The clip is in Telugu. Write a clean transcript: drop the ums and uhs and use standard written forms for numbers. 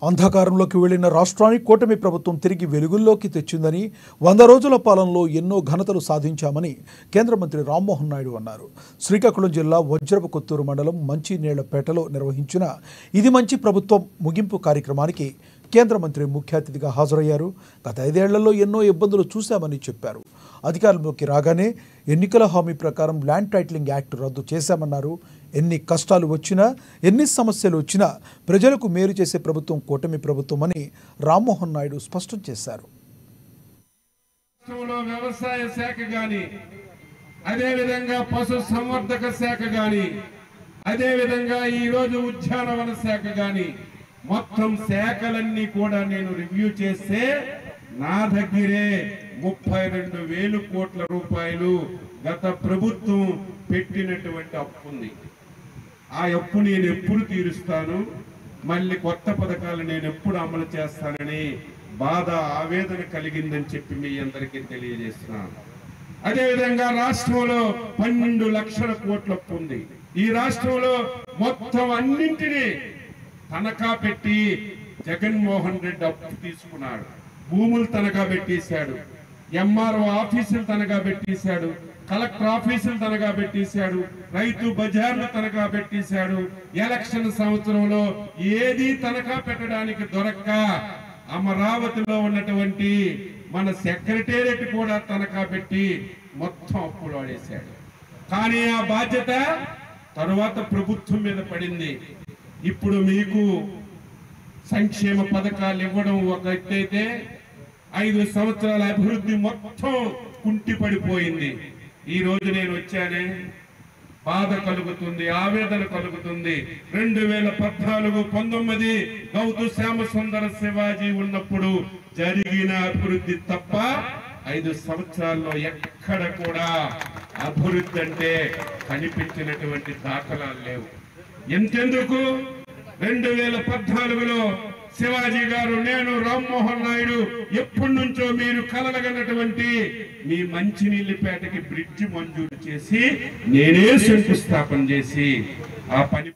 అంధకారంలోకి వెళ్లిన రాష్ట్రాన్ని కూటమి ప్రభుత్వం తిరిగి వెలుగుల్లోకి తెచ్చిందని 100 రోజుల పాలనలో ఎన్నో ఘనతలు సాధించామని కేంద్ర మంత్రి రామ్మోహన్ నాయుడు అన్నారు. శ్రీకాకుళం జిల్లా వజ్రపు కొత్తూరు మండలం మంచినీళ్లపేటలో నిర్వహించిన ఇది మంచి ప్రభుత్వం ముగింపు కార్యక్రమానికి కేంద్ర మంత్రి ముఖ్య అతిథిగా హాజరయ్యారు. గత 5 ఏళ్లలో ఎన్నో ఇబ్బందులు చూశామని చెప్పారు. అధికారంలోకి రాగానే ఎన్నికల హామీ ప్రకారం ల్యాండ్ టైటిలింగ్ యాక్ట్ రద్దు చేశామన్నారు. ఎన్ని కష్టాలు వచ్చినా ఎన్ని సమస్యలు వచ్చినా ప్రజలకు మేలు చేసే ప్రభుత్వం కూటమి ప్రభుత్వం అని రామ్మోహన్ నాయుడు స్పష్టం చేశారు. వ్యవసాయ శాఖ గాని, అదే విధంగా పశు సంవర్ధక శాఖ గాని, అదే విధంగా ఈ రోజు ఉద్యానవన శాఖ గాని, మొత్తం శాఖలన్నీ కూడా నేను రివ్యూ చేస్తే నా దగ్గరే 32,000 కోట్ల రూపాయలు గత ప్రభుత్వం పెట్టినటువంటి అప్పు ఉంది. ఆ అప్పు నేను ఎప్పుడు తీరుస్తాను, మళ్ళీ కొత్త పథకాలు నేను ఎప్పుడు అమలు చేస్తానని బాధ ఆవేదన కలిగిందని చెప్పి మీ అందరికీ తెలియజేస్తున్నాను. అదేవిధంగా రాష్ట్రంలో 12 లక్షల కోట్ల అప్పు ఉంది. ఈ రాష్ట్రంలో మొత్తం అన్నింటినీ తనఖా పెట్టి జగన్మోహన్ రెడ్డి అప్పు తీసుకున్నాడు. భూములు తనఖా పెట్టేశాడు, ఎంఆర్ఓ ఆఫీసులు తనఖా పెట్టేశాడు, కలెక్టర్ ఆఫీసులు తనఖా పెట్టేశాడు, రైతు బజార్లు తనఖా పెట్టేశాడు. ఎలక్షన్ సంవత్సరంలో ఏది తనఖా పెట్టడానికి దొరక్క అమరావతిలో ఉన్నటువంటి మన సెక్రటేరియట్ కూడా తనఖా పెట్టి మొత్తం అప్పులు ఆడేశాడు. కానీ ఆ బాధ్యత తరువాత ప్రభుత్వం మీద పడింది. ఇప్పుడు మీకు సంక్షేమ పథకాలు ఇవ్వడం ఒక ఎత్తైతే 5 సంవత్సరాల అభివృద్ధి మొత్తం కుంటిపడిపోయింది. ఈ రోజు నేను వచ్చానే, బాధ కలుగుతుంది, ఆవేదన కలుగుతుంది. 2014-19 గౌతు శ్యామసుందర శివాజీ ఉన్నప్పుడు జరిగిన అభివృద్ధి తప్ప 5 సంవత్సరాల్లో ఎక్కడ కూడా అభివృద్ధి అంటే కనిపించినటువంటి దాఖలాలు లేవు. ఎంతెందుకు 2014లో శివాజీ గారు, నేను, రామ్మోహన్ నాయుడు ఎప్పటి నుంచో మీరు కలలుగన్నటువంటి మీ మంచినీళ్ళపేటకి బ్రిడ్జి మంజూరు చేసి నేనే శంకుస్థాపన చేసి ఆ పని